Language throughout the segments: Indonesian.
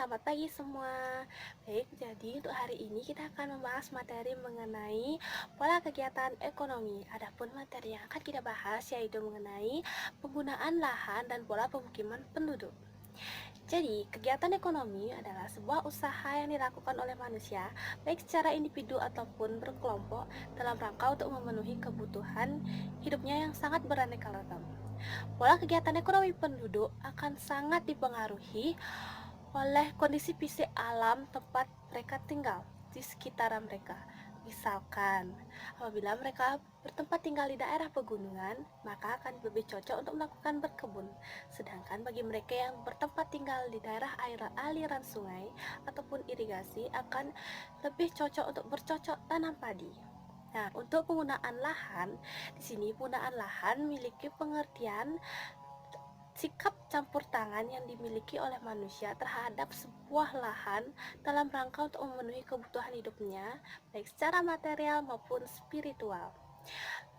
selamat pagi semua. Baik, jadi untuk hari ini kita akan membahas materi mengenai pola kegiatan ekonomi. Adapun materi yang akan kita bahas yaitu mengenai penggunaan lahan dan pola pemukiman penduduk. Jadi, kegiatan ekonomi adalah sebuah usaha yang dilakukan oleh manusia, baik secara individu ataupun berkelompok, dalam rangka untuk memenuhi kebutuhan hidupnya yang sangat beraneka ragam. Pola kegiatan ekonomi penduduk akan sangat dipengaruhi oleh kondisi fisik alam tempat mereka tinggal di sekitaran mereka. Misalkan, apabila mereka bertempat tinggal di daerah pegunungan, maka akan lebih cocok untuk melakukan berkebun. Sedangkan bagi mereka yang bertempat tinggal di daerah aliran sungai ataupun irigasi akan lebih cocok untuk bercocok tanam padi. Nah, untuk penggunaan lahan, di sini penggunaan lahan memiliki pengertian sikap campur tangan yang dimiliki oleh manusia terhadap sebuah lahan dalam rangka untuk memenuhi kebutuhan hidupnya, baik secara material maupun spiritual.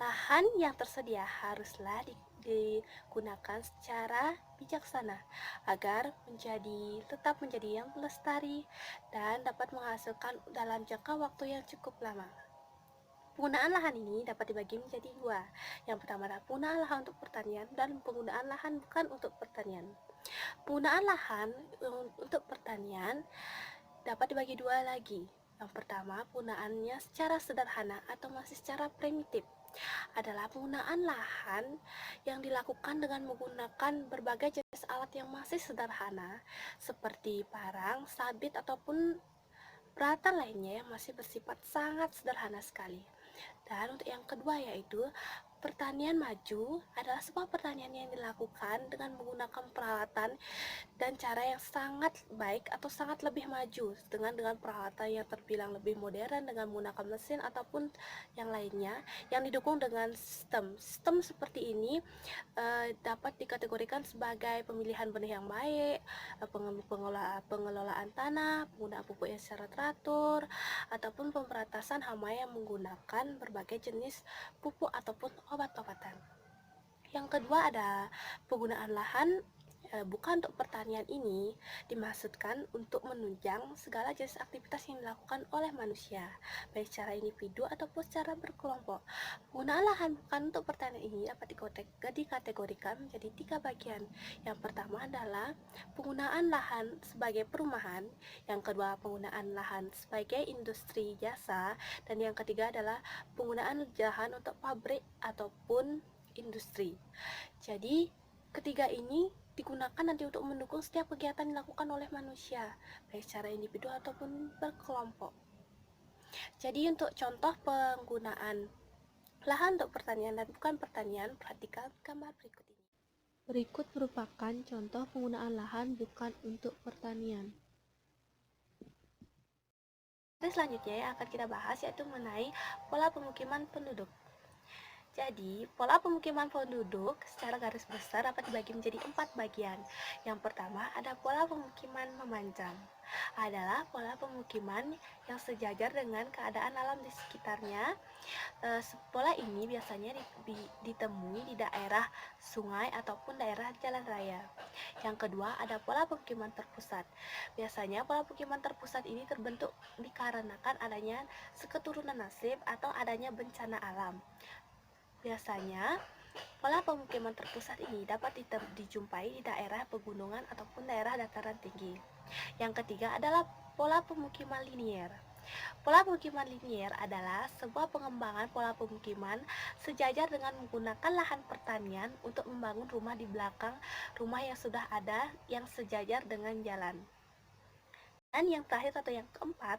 Lahan yang tersedia haruslah digunakan secara bijaksana agar tetap menjadi yang lestari dan dapat menghasilkan dalam jangka waktu yang cukup lama. Penggunaan lahan ini dapat dibagi menjadi dua. Yang pertama adalah penggunaan lahan untuk pertanian dan penggunaan lahan bukan untuk pertanian. Penggunaan lahan untuk pertanian dapat dibagi dua lagi. Yang pertama, penggunaannya secara sederhana atau masih secara primitif adalah penggunaan lahan yang dilakukan dengan menggunakan berbagai jenis alat yang masih sederhana seperti parang, sabit, ataupun peralatan lainnya yang masih bersifat sangat sederhana sekali. Dan untuk yang kedua yaitu pertanian maju adalah sebuah pertanian yang dilakukan dengan menggunakan peralatan dan cara yang sangat baik atau sangat lebih maju dengan peralatan yang terbilang lebih modern dengan menggunakan mesin ataupun yang lainnya yang didukung dengan sistem seperti ini dapat dikategorikan sebagai pemilihan benih yang baik, pengelolaan tanah, penggunaan pupuk yang secara teratur, ataupun pemberantasan hama yang menggunakan berbagai jenis pupuk ataupun obat-obatan. Yang kedua ada penggunaan lahan bukan untuk pertanian ini dimaksudkan untuk menunjang segala jenis aktivitas yang dilakukan oleh manusia, baik secara individu ataupun secara berkelompok. Penggunaan lahan bukan untuk pertanian ini dapat dikategorikan menjadi tiga bagian. Yang pertama adalah penggunaan lahan sebagai perumahan, yang kedua penggunaan lahan sebagai industri jasa, dan yang ketiga adalah penggunaan lahan untuk pabrik ataupun industri. Jadi, ketiga ini digunakan nanti untuk mendukung setiap kegiatan yang dilakukan oleh manusia, baik secara individu ataupun berkelompok. Jadi, untuk contoh penggunaan lahan untuk pertanian dan bukan pertanian, perhatikan gambar berikut ini. Berikut merupakan contoh penggunaan lahan bukan untuk pertanian. Selanjutnya yang akan kita bahas yaitu mengenai pola pemukiman penduduk. Jadi, pola pemukiman penduduk secara garis besar dapat dibagi menjadi 4 bagian. Yang pertama ada pola pemukiman memanjang. Adalah pola pemukiman yang sejajar dengan keadaan alam di sekitarnya. Pola ini biasanya ditemui di daerah sungai ataupun daerah jalan raya. Yang kedua ada pola pemukiman terpusat. Biasanya pola pemukiman terpusat ini terbentuk dikarenakan adanya seketurunan nasib atau adanya bencana alam. Biasanya, pola pemukiman terpusat ini dapat dijumpai di daerah pegunungan ataupun daerah dataran tinggi. Yang ketiga adalah pola pemukiman linier. Pola pemukiman linier adalah sebuah pengembangan pola pemukiman sejajar dengan menggunakan lahan pertanian untuk membangun rumah di belakang rumah yang sudah ada yang sejajar dengan jalan. Dan yang terakhir atau yang keempat,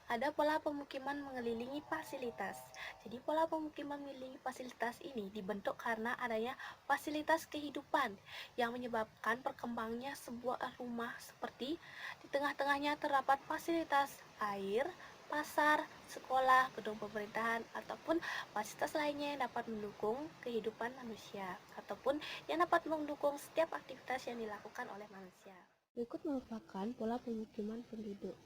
ada pola pemukiman mengelilingi fasilitas. Jadi pola pemukiman mengelilingi fasilitas ini dibentuk karena adanya fasilitas kehidupan yang menyebabkan perkembangnya sebuah rumah seperti di tengah-tengahnya terdapat fasilitas air, pasar, sekolah, gedung pemerintahan, ataupun fasilitas lainnya yang dapat mendukung kehidupan manusia ataupun yang dapat mendukung setiap aktivitas yang dilakukan oleh manusia. Berikut merupakan pola pemukiman penduduk.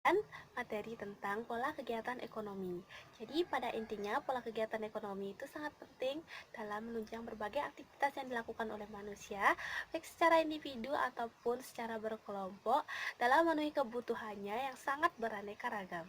dan materi tentang pola kegiatan ekonomi. Jadi pada intinya pola kegiatan ekonomi itu sangat penting dalam menunjang berbagai aktivitas yang dilakukan oleh manusia, baik secara individu ataupun secara berkelompok dalam memenuhi kebutuhannya yang sangat beraneka ragam.